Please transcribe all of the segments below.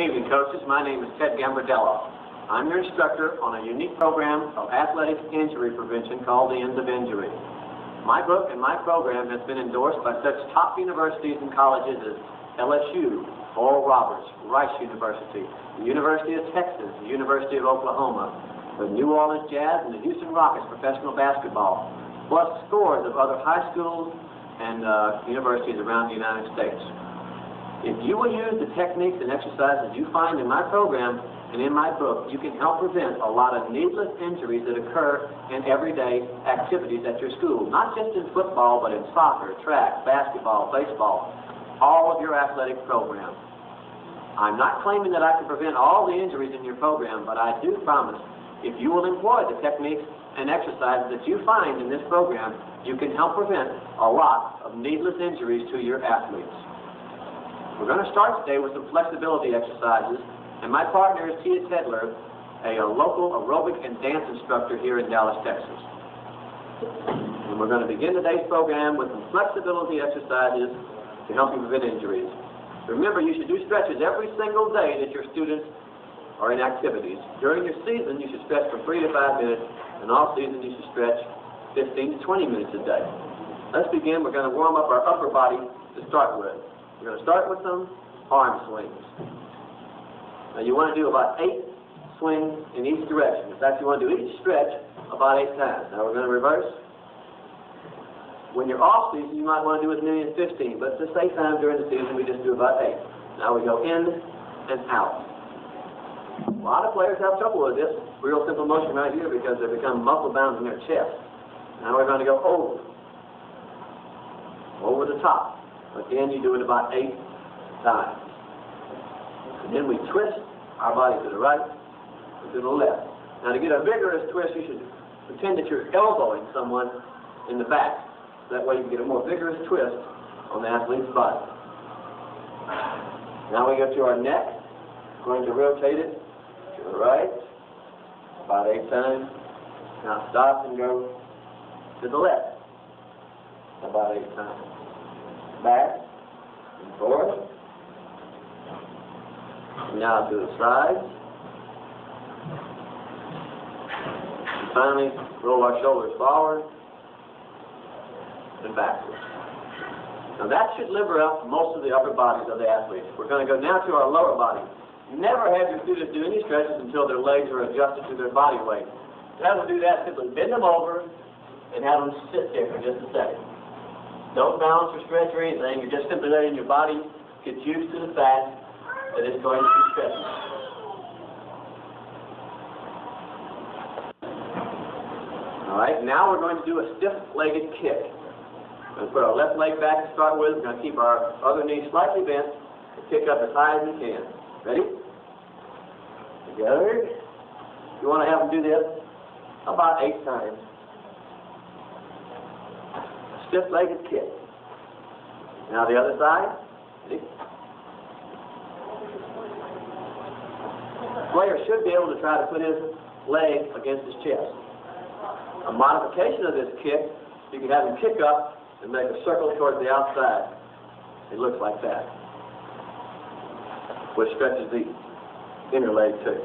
Good evening, coaches. My name is Ted Gambordella. I'm your instructor on a unique program of athletic injury prevention called The End of Injury. My book and my program has been endorsed by such top universities and colleges as LSU, Oral Roberts, Rice University, the University of Texas, the University of Oklahoma, the New Orleans Jazz, and the Houston Rockets professional basketball, plus scores of other high schools and universities around the United States. If you will use the techniques and exercises you find in my program and in my book, you can help prevent a lot of needless injuries that occur in everyday activities at your school. Not just in football, but in soccer, track, basketball, baseball, all of your athletic programs. I'm not claiming that I can prevent all the injuries in your program, but I do promise if you will employ the techniques and exercises that you find in this program, you can help prevent a lot of needless injuries to your athletes. We're going to start today with some flexibility exercises, and my partner is Tia Tedler, a local aerobic and dance instructor here in Dallas, Texas. And we're going to begin today's program with some flexibility exercises to help you prevent injuries. Remember, you should do stretches every single day that your students are in activities. During your season, you should stretch for 3 to 5 minutes, and all season you should stretch 15 to 20 minutes a day. Let's begin. We're going to warm up our upper body to start with. We're going to start with some arm swings. Now you want to do about 8 swings in each direction. In fact, you want to do each stretch about 8 times. Now we're going to reverse. When you're off season, you might want to do as many as 15, but to save time during the season, we just do about 8. Now we go in and out. A lot of players have trouble with this real simple motion right here because they become muscle bound in their chest. Now we're going to go over the top. Again, you do it about 8 times. And then we twist our body to the right and to the left. Now to get a vigorous twist, you should pretend that you're elbowing someone in the back. That way you can get a more vigorous twist on the athlete's body. Now we go to our neck. We're going to rotate it to the right about 8 times. Now stop and go to the left about 8 times. Back and forth. Now to the sides. And finally, roll our shoulders forward and backwards. Now that should liver up most of the upper bodies of the athletes. We're going to go now to our lower body. Never have your students do any stretches until their legs are adjusted to their body weight. How to do that, simply bend them over and have them sit there for just a second. Don't balance or stretch or anything. You're just simply letting your body get used to the fact that it's going to be stretching. All right, now we're going to do a stiff-legged kick. We're going to put our left leg back to start with. We're going to keep our other knee slightly bent and kick up as high as we can. Ready? Together. You want to have them do this about 8 times. Stiff-legged kick. Now the other side. Ready? The player should be able to try to put his leg against his chest. A modification of this kick, you can have him kick up and make a circle towards the outside. It looks like that, which stretches the inner leg too.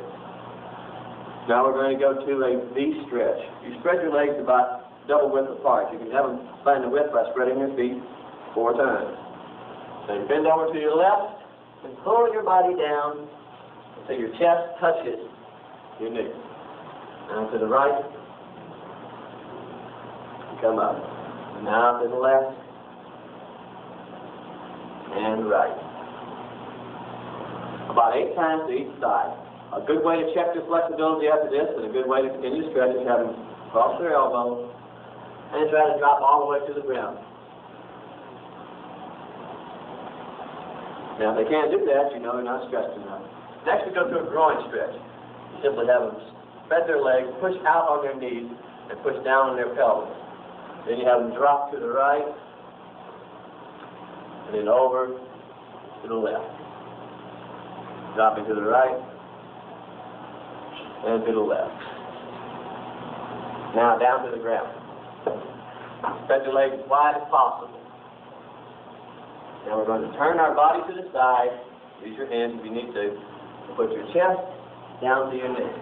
Now we're going to go to a V stretch. You spread your legs about double width apart. You can have them find the width by spreading your feet 4 times. Then bend over to your left and pull your body down until your chest touches your knee. Now to the right, come up. Now to the left and right. About 8 times to each side. A good way to check your flexibility after this, and a good way to continue stretching, have them cross their elbow and try to drop all the way to the ground. Now, if they can't do that, you know they're not stretched enough. Next, we go to a groin stretch. You simply have them spread their legs, push out on their knees, and push down on their pelvis. Then you have them drop to the right, and then over to the left. Dropping to the right, and to the left. Now down to the ground. Spread your legs as wide as possible. Now we're going to turn our body to the side. Use your hands if you need to. Put your chest down to your neck.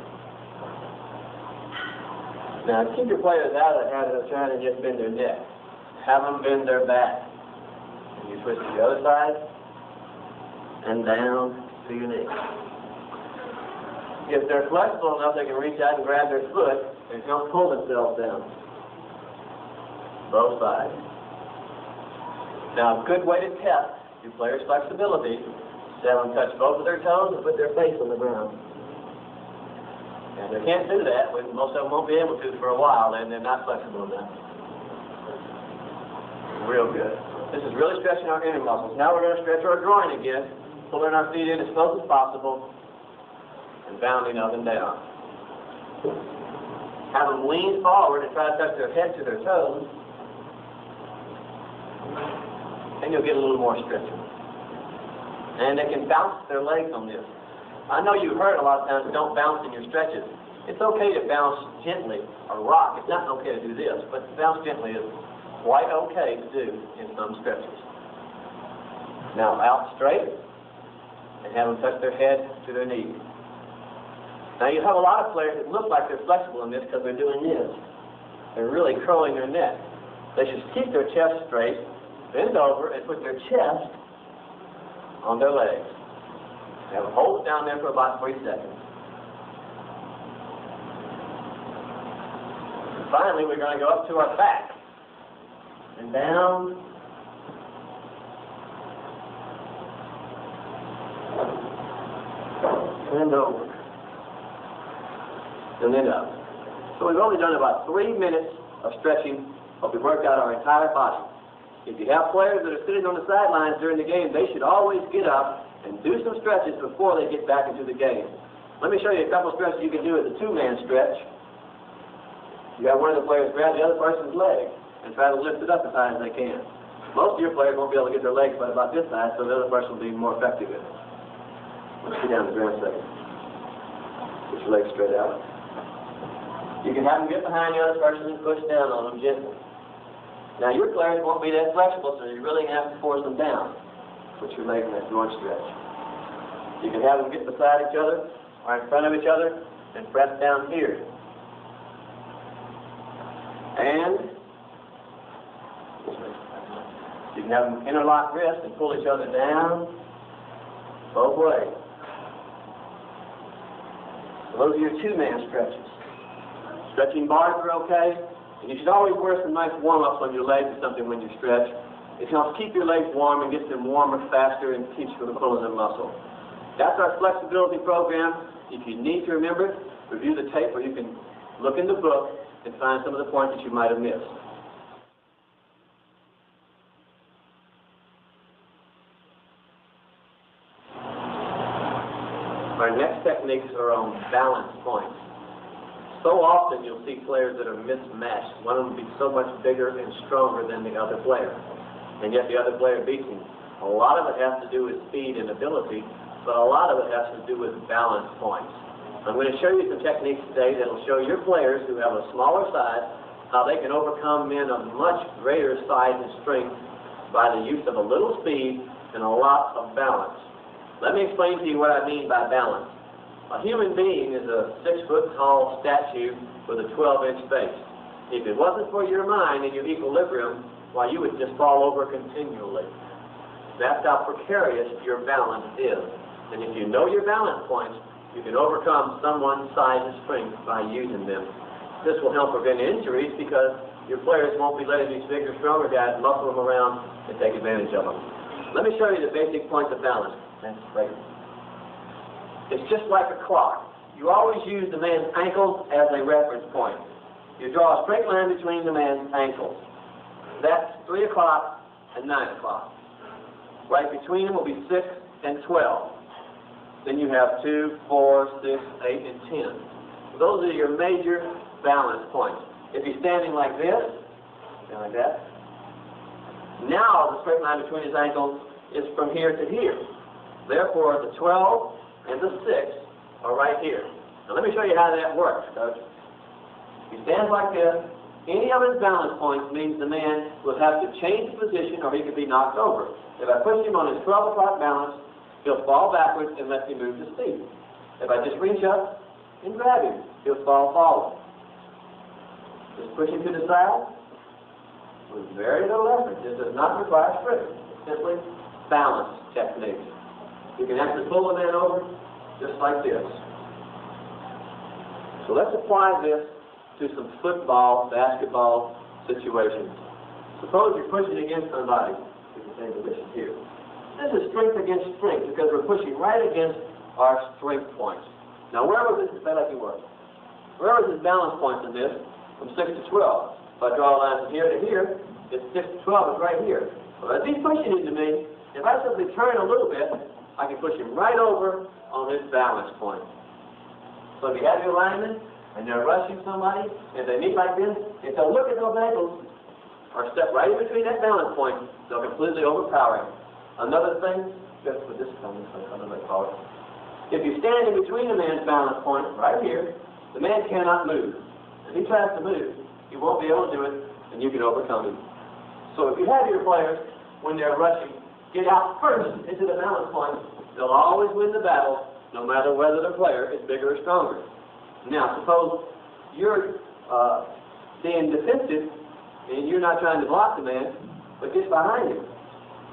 Now keep your players out of the habit of trying to just bend their neck. Have them bend their back. And you twist to the other side and down to your neck. If they're flexible enough, they can reach out and grab their foot and don't pull themselves down. Both sides. Now, a good way to test your players' flexibility is to have them touch both of their toes and put their face on the ground. And if they can't do that, most of them won't be able to for a while, and they're not flexible enough. Real good. This is really stretching our inner muscles. Now we're going to stretch our groin again, pulling our feet in as close as possible, and bounding up and down. Have them lean forward and try to touch their head to their toes, and you'll get a little more stretching. And they can bounce their legs on this. I know you've heard a lot of times, don't bounce in your stretches. It's okay to bounce gently or rock. It's not okay to do this, but bounce gently is quite okay to do in some stretches. Now out straight and have them touch their head to their knees. Now you have a lot of players that look like they're flexible in this because they're doing this. They're really curling their neck. They should keep their chest straight, bend over, and put their chest on their legs. Have them hold it down there for about 3 seconds. And finally, we're going to go up to our back. And down. And over. And then up. So we've only done about 3 minutes of stretching, but we've worked out our entire body. If you have players that are sitting on the sidelines during the game, they should always get up and do some stretches before they get back into the game. Let me show you a couple of stretches you can do as a two-man stretch. You have one of the players grab the other person's leg and try to lift it up as high as they can. Most of your players won't be able to get their legs but about this size, so the other person will be more effective in it. Let's sit down the ground a second. Get your legs straight out. You can have them get behind the other person and push down on them gently. Now your players won't be that flexible, so you really have to force them down. Put your legs in that groin stretch. You can have them get beside each other or in front of each other and press down here. And you can have them interlock wrists and pull each other down both ways. So those are your two-man stretches. Stretching bars are okay, and you should always wear some nice warm-ups on your legs or something when you stretch. It helps keep your legs warm and gets them warmer faster and keeps you from pulling the muscle. That's our flexibility program. If you need to remember it, review the tape, or you can look in the book and find some of the points that you might have missed. Our next techniques are on balance points. So often you'll see players that are mismatched. One of them will be so much bigger and stronger than the other player, and yet the other player beats him. A lot of it has to do with speed and ability, but a lot of it has to do with balance points. I'm going to show you some techniques today that will show your players who have a smaller size how they can overcome men of much greater size and strength by the use of a little speed and a lot of balance. Let me explain to you what I mean by balance. A human being is a 6-foot-tall statue with a 12-inch base. If it wasn't for your mind and your equilibrium, why, you would just fall over continually. That's how precarious your balance is. And if you know your balance points, you can overcome someone's size and strength by using them. This will help prevent injuries because your players won't be letting these bigger, stronger guys muscle them around and take advantage of them. Let me show you the basic points of balance. That's great. It's just like a clock. You always use the man's ankles as a reference point. You draw a straight line between the man's ankles. That's 3 o'clock and 9 o'clock. Right between them will be 6 and 12. Then you have 2, 4, 6, 8, and 10. Those are your major balance points. If you're standing like this, like that, now the straight line between his ankles is from here to here. Therefore, the 12 and the 6 are right here. Now let me show you how that works, Coach. He stands like this. Any of his balance points means the man will have to change position or he could be knocked over. If I push him on his 12 o'clock balance, he'll fall backwards unless he moves his feet. If I just reach up and grab him, he'll fall forward. Just push him to the side with very little effort. This does not require strength. It's simply balance techniques. You can actually pull the man over just like this. So let's apply this to some football, basketball situations. Suppose you're pushing against somebody. We can take the position here. This is strength against strength because we're pushing right against our strength points. Now where was this ability work? Where was his balance points in this? From 6 to 12. If I draw a line from here to here, it's 6 to 12 is right here. But as he's pushing into me, if I simply turn a little bit, I can push him right over on his balance point. So if you have your linemen and they're rushing somebody, if they meet like this, if they'll look at those ankles or step right in between that balance point, they'll completely overpower him. Another thing, just for this coming, if you stand in between a man's balance point right here, the man cannot move. If he tries to move, he won't be able to do it, and you can overcome him. So if you have your players, when they're rushing, get out first into the balance point, they'll always win the battle, no matter whether the player is bigger or stronger. Now, suppose you're being defensive, and you're not trying to block the man, but just behind him.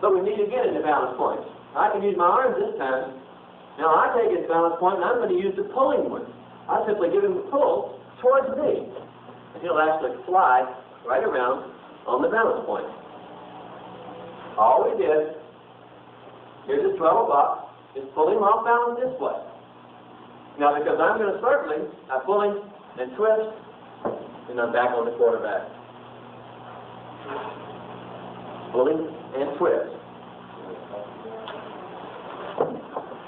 So we need to get into balance points. I can use my arms this time. Now I take his balance point, and I'm going to use the pulling one. I simply give him a pull towards me, and he'll actually fly right around on the balance point. All we did, here's his 12 o'clock, is pull him off balance this way. Now because I'm going to circle him, I pull him and twist, and I'm back on the quarterback. Pull him and twist.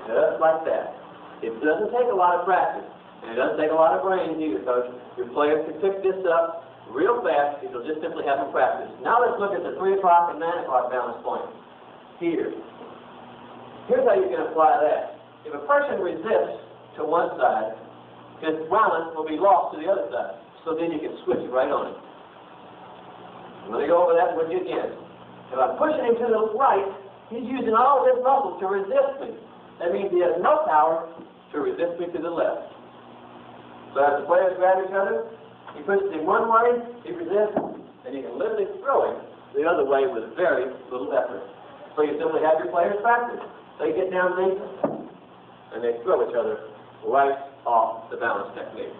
Just like that. It doesn't take a lot of practice, and it doesn't take a lot of brains either, Coach. Your players can pick this up real fast if you'll just simply have them practice. Now let's look at the 3 o'clock and 9 o'clock balance point. Here. Here's how you can apply that. If a person resists to one side, his balance will be lost to the other side. So then you can switch right on it. I'm going to go over that with you again. If I'm pushing him to the right, he's using all of his muscles to resist me. That means he has no power to resist me to the left. So as the players grab each other, he pushes him one way, he resists, and you can literally throw him the other way with very little effort. So you simply have your players practice. They get down deep, and they throw each other right off the balance technique.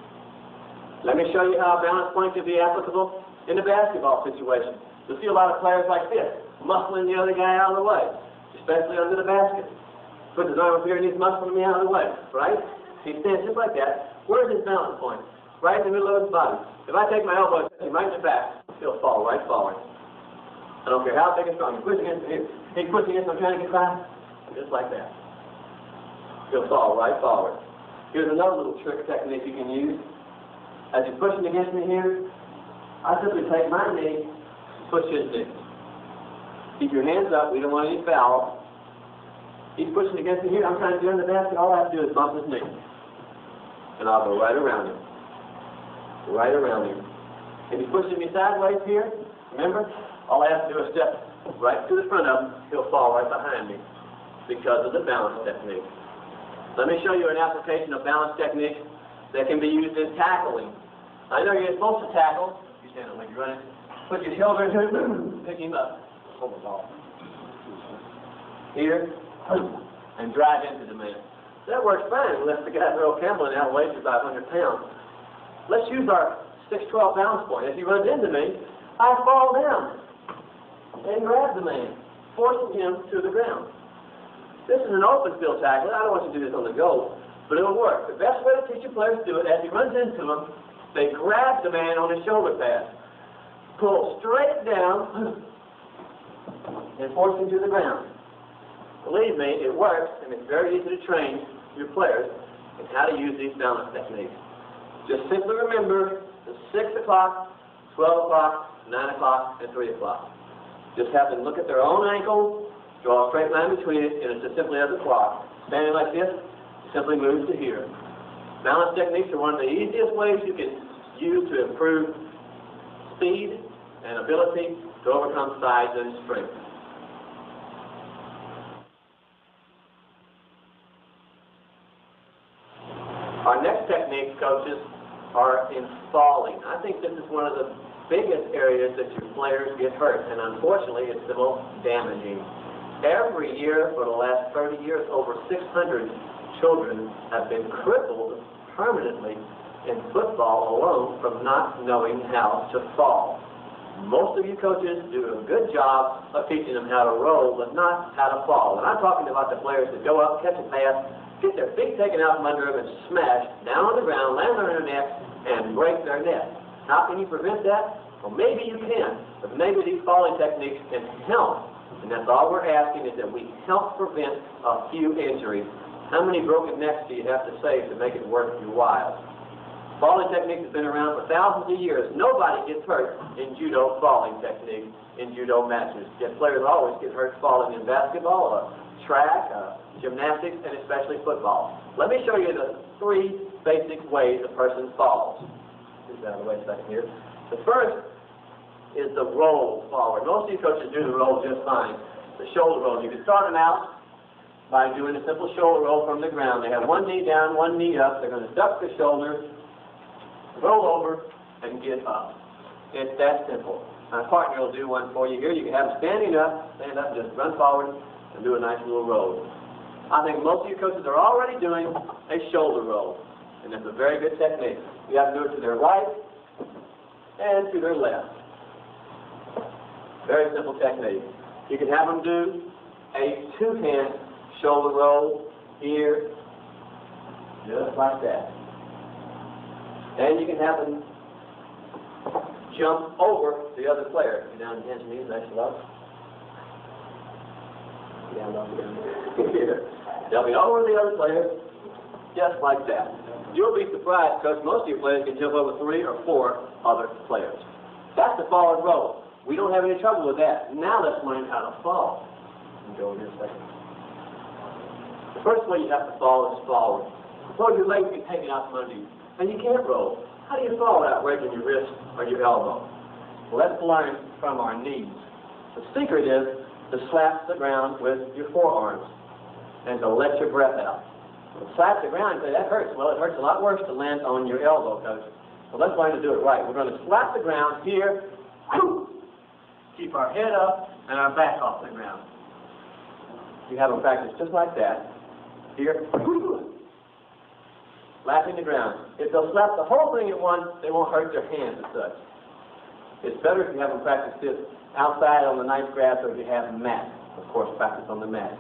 Let me show you how a balance point can be applicable in a basketball situation. You'll see a lot of players like this, muscling the other guy out of the way, especially under the basket. Puts his arm up here and he's muscling me out of the way, right? He stands just like that. Where's his balance point? Right in the middle of his body. If I take my elbow and touch him right in the back, he'll fall right forward. I don't care how big and strong. He pushes against me. He pushes against me, I'm trying to get by. Just like that. He'll fall right forward. Here's another little trick technique you can use. As he's pushing against me here, I simply take my knee, push his knee. Keep your hands up. We don't want any foul. He's pushing against me here. I'm trying to get in the basket. All I have to do is bump his knee. And I'll go right around him. Right around him. If he's pushing me sideways here, remember, all I have to do is step right to the front of him. He'll fall right behind me because of the balance technique. Let me show you an application of balance technique that can be used in tackling. I know you're supposed to tackle. You stand up like you're running. Put your shoulder into him, pick him up. Hold the ball. Here, and drive into the man. That works fine unless the guy's Earl Campbell and outweighs you 500 pounds. Let's use our 6'12" balance point. If he runs into me, I fall down and grab the man, forcing him to the ground. This is an open field tackle. I don't want you to do this on the go, but it'll work. The best way to teach your players to do it, as he runs into them, they grab the man on his shoulder pad, pull straight down, and force him to the ground. Believe me, it works, and it's very easy to train your players in how to use these balance techniques. Just simply remember the 6 o'clock, 12 o'clock, 9 o'clock, and 3 o'clock. Just have them look at their own ankles, draw a straight line between it, and it's as simply as a clock. Standing like this, simply move to here. Balance techniques are one of the easiest ways you can use to improve speed and ability to overcome size and strength. techniques, coaches, are in falling. I think this is one of the biggest areas that your players get hurt, and unfortunately it's the most damaging. Every year for the last 30 years, over 600 children have been crippled permanently in football alone from not knowing how to fall. Most of you coaches do a good job of teaching them how to roll, but not how to fall. And I'm talking about the players that go up, catch a pass, get their feet taken out from under them and smash down on the ground, land on their neck, and break their neck. How can you prevent that? Well, maybe you can, but maybe these falling techniques can help. And that's all we're asking, is that we help prevent a few injuries. How many broken necks do you have to save to make it worth your while? Falling techniques have been around for thousands of years. Nobody gets hurt in judo falling techniques, in judo matches. Yet players always get hurt falling in basketball, track, gymnastics, and especially football. Let me show you the 3 basic ways a person falls. Get that out of the way a second here. The first is the roll forward. Most of you coaches do the roll just fine. The shoulder roll. You can start them out by doing a simple shoulder roll from the ground. They have one knee down, one knee up. They're going to duck the shoulder, roll over, and get up. It's that simple. My partner will do one for you here. You can have them standing up, stand up, just run forward, and do a nice little roll. I think most of you coaches are already doing a shoulder roll, and it's a very good technique. You have to do it to their right and to their left. Very simple technique. You can have them do a 2-hand shoulder roll here, just like that. And you can have them jump over the other player. Get down against me, nice and low. Down, down, down. Here. They'll be over the other player, just like that. You'll be surprised because most of your players can jump over 3 or 4 other players. That's the forward roll. We don't have any trouble with that. Now let's learn how to fall. Go here a second. The first way you have to fall is forward. Suppose your legs get taken out from under you, and you can't roll. How do you fall without breaking your wrist or your elbow? Well, let's learn from our knees. The secret is to slap the ground with your forearms and to let your breath out. Slap the ground and say, that hurts. Well, it hurts a lot worse to land on your elbow, coach. So let's learn to do it right. We're going to slap the ground here. Keep our head up and our back off the ground. You have them practice just like that. Here. Slapping the ground. If they'll slap the whole thing at once, they won't hurt their hands as such. It's better if you have them practice this outside on the nice grass, or if you have a mat. Of course, practice on the mat.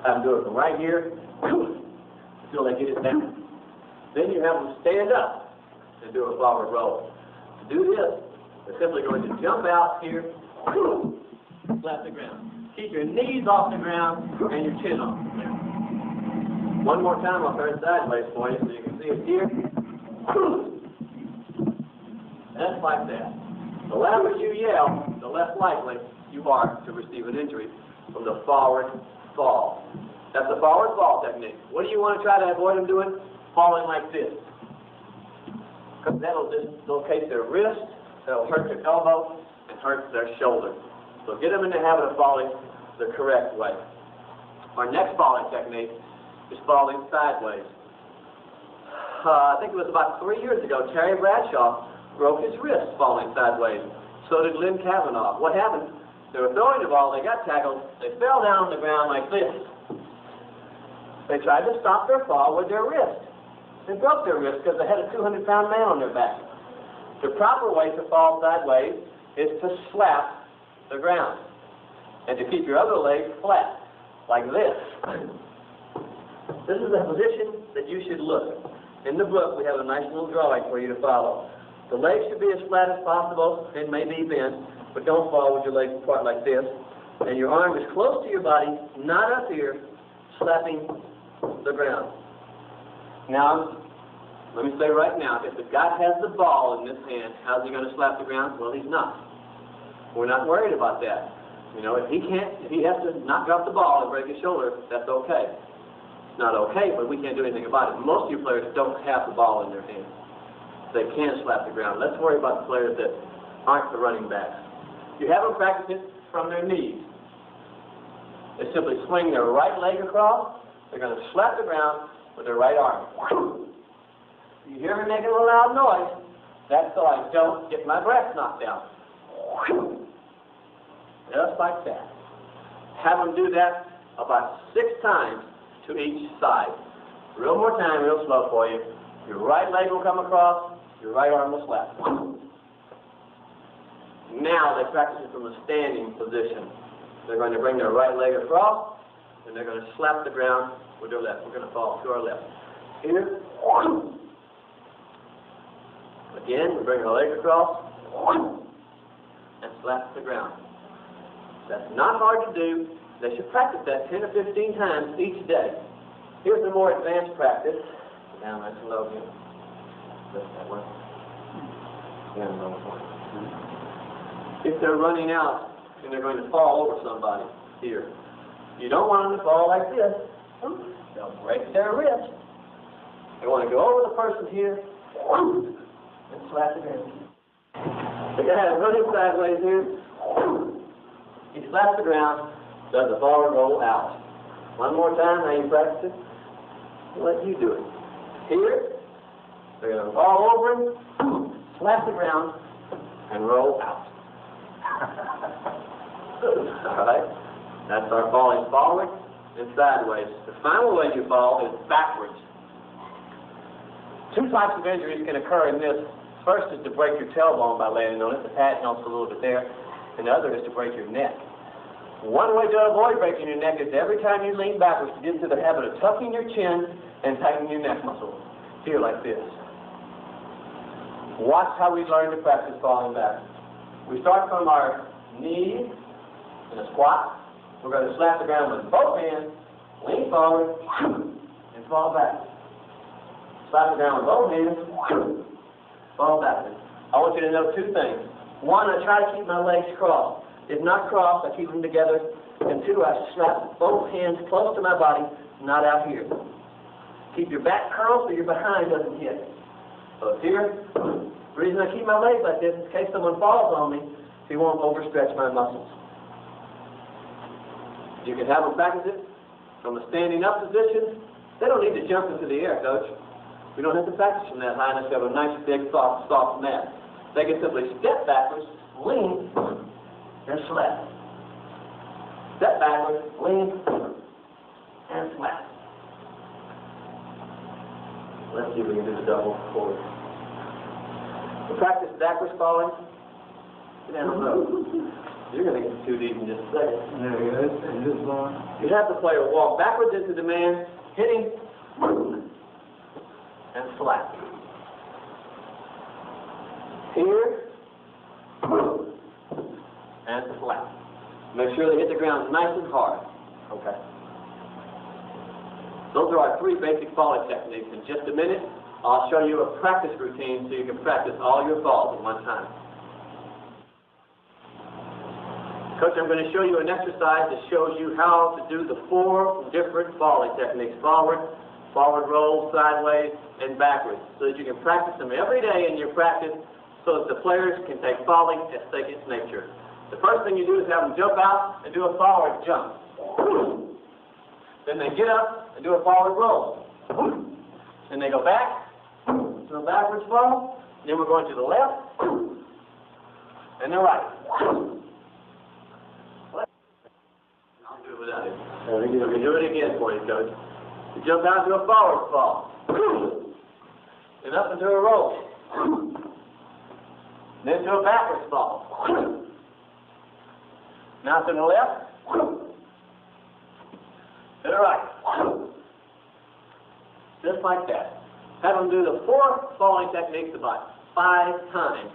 Have them do it from right here until they get it down. Then you have them stand up and do a forward roll. To do this, they're simply going to jump out here, slap the ground. Keep your knees off the ground and your chin off the ground. One more time, I'll turn sideways for you so you can see it here. That's like that. The louder you yell, the less likely you are to receive an injury from the forward fall. That's the forward fall technique. What do you want to try to avoid them doing? Falling like this. Because that'll dislocate their wrist, that'll hurt their elbow, and hurt their shoulder. So get them in the habit of falling the correct way. Our next falling technique is falling sideways. I think it was about 3 years ago, Terry Bradshaw broke his wrist falling sideways. So did Lynn Kavanaugh. What happened? They were throwing the ball, they got tackled, they fell down on the ground like this. They tried to stop their fall with their wrist. They broke their wrist because they had a 200-pound man on their back. The proper way to fall sideways is to slap the ground and to keep your other leg flat, like this. This is the position that you should look. In the book, we have a nice little drawing for you to follow. The legs should be as flat as possible. It may be bent, but don't fall with your legs apart like this. And your arm is close to your body, not up here, slapping the ground. Now, let me say right now, if the guy has the ball in this hand, how's he going to slap the ground? Well, he's not. We're not worried about that. You know, if he has to knock out the ball and break his shoulder, that's okay. It's not okay, but we can't do anything about it. Most of you players don't have the ball in their hand. They can slap the ground. Let's worry about the players that aren't the running backs. You have them practice it from their knees. They simply swing their right leg across. They're going to slap the ground with their right arm. You hear me making a loud noise? That's so I don't get my breath knocked out. Just like that. Have them do that about 6 times to each side. Real more time, real slow for you. Your right leg will come across, your right arm will slap. Now they practice it from a standing position. They're going to bring their right leg across, and they're going to slap the ground with their left. We're going to fall to our left. Here. Again, we bring our leg across and slap the ground. That's not hard to do. They should practice that 10 or 15 times each day. Here's the more advanced practice. Down nice and low again. Lift that one. Down low one. If they're running out and they're going to fall over somebody here, you don't want them to fall like this. They'll break their wrist. They want to go over the person here and slap the ground. The guy running sideways here, he slaps the ground, does a forward roll out. One more time, now you practice it. I'll let you do it. Here, they're going to fall over him, slap the ground, and roll out. All right? That's our falling forward and sideways. The final way you fall is backwards. 2 types of injuries can occur in this. First is to break your tailbone by landing on it. The pad helps a little bit there. And the other is to break your neck. One way to avoid breaking your neck is every time you lean backwards to get into the habit of tucking your chin and tightening your neck muscle. Here, like this. Watch how we learn to practice falling back. We start from our knees in a squat. We're going to slap the ground with both hands, lean forward, and fall back. Slap the ground with both hands, fall backwards. I want you to know 2 things. 1, I try to keep my legs crossed. If not crossed, I keep them together. And 2, I slap both hands close to my body, not out here. Keep your back curled so your behind doesn't hit. So it's here. The reason I keep my legs like this is in case someone falls on me, so you won't overstretch my muscles. You can have them practice it from a standing up position. They don't need to jump into the air, Coach. We don't have to practice from that high unless you have a nice, big, soft mat. They can simply step backwards, lean, and slap. Step backwards, lean, and slap. Let's see if we can do the double forward. We practice backwards falling. Get down low. You're going to get too deep in just a second. There you go. You have the player walk backwards into the man, hitting, and slap. Here, and slap. Make sure they hit the ground nice and hard. Okay. Those are our 3 basic falling techniques. In just a minute, I'll show you a practice routine so you can practice all your falls at one time. Coach, I'm going to show you an exercise that shows you how to do the 4 different falling techniques. Forward, forward roll, sideways, and backwards. So that you can practice them every day in your practice so that the players can take falling as second nature. The first thing you do is have them jump out and do a forward jump. Then they get up and do a forward roll. Then they go back, to a backwards fall. Then we're going to the left and the right. I'll do it without it. We can do it again for you, Coach. You jump out to a forward fall. Then up into a roll. Then to a backwards fall. Now to the left. To the right. Just like that. Have them do the 4 falling techniques about 5 times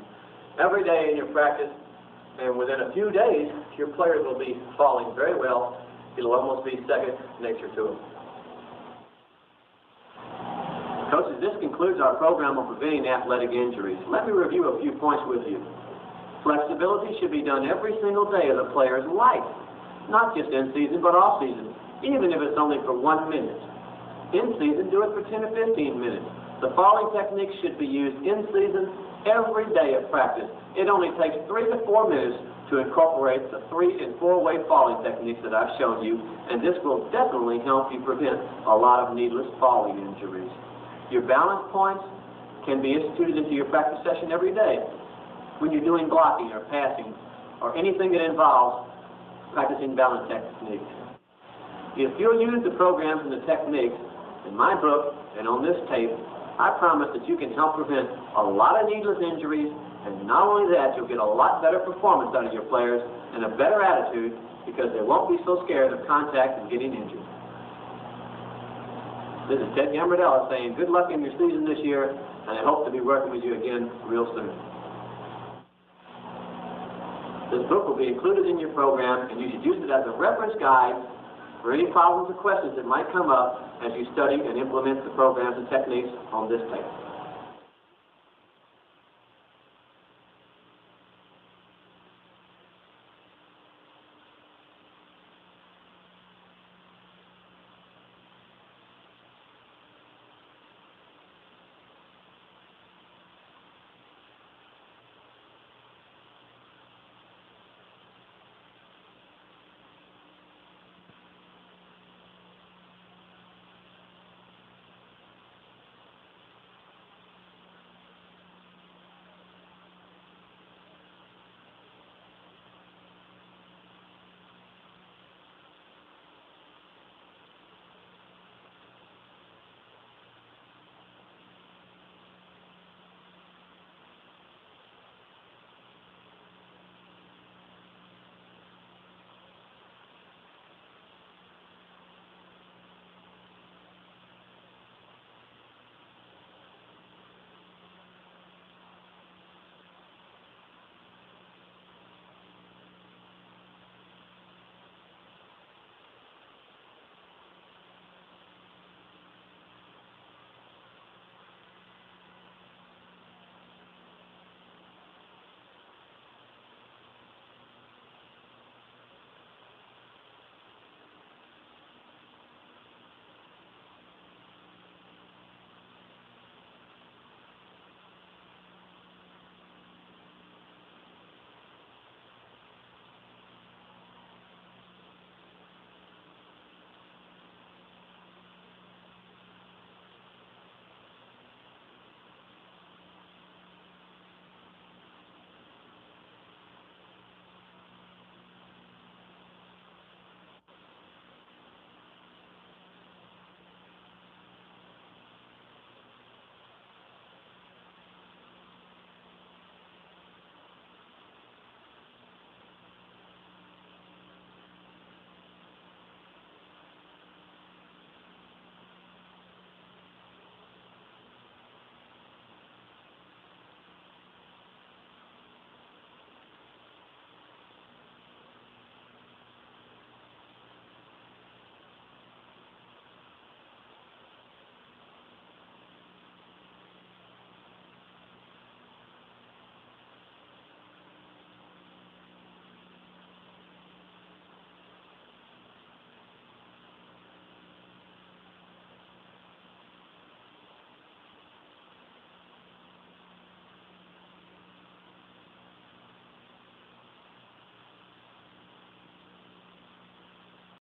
every day in your practice, and within a few days, your players will be falling very well. It'll almost be second nature to them. Coaches, this concludes our program on preventing athletic injuries. Let me review a few points with you. Flexibility should be done every single day of the player's life, not just in season, but off season, even if it's only for 1 minute. In season, do it for 10 or 15 minutes. The falling technique should be used in season every day of practice. It only takes 3 to 4 minutes to incorporate the 3- and 4-way falling techniques that I've shown you, and this will definitely help you prevent a lot of needless falling injuries. Your balance points can be instituted into your practice session every day when you're doing blocking or passing or anything that involves practicing balance techniques. If you'll use the programs and the techniques in my book and on this tape, I promise that you can help prevent a lot of needless injuries, and not only that, you'll get a lot better performance out of your players and a better attitude because they won't be so scared of contact and getting injured. This is Ted Gambordella saying good luck in your season this year, and I hope to be working with you again real soon. This book will be included in your program, and you should use it as a reference guide for any problems or questions that might come up as you study and implement the programs and techniques on this tape.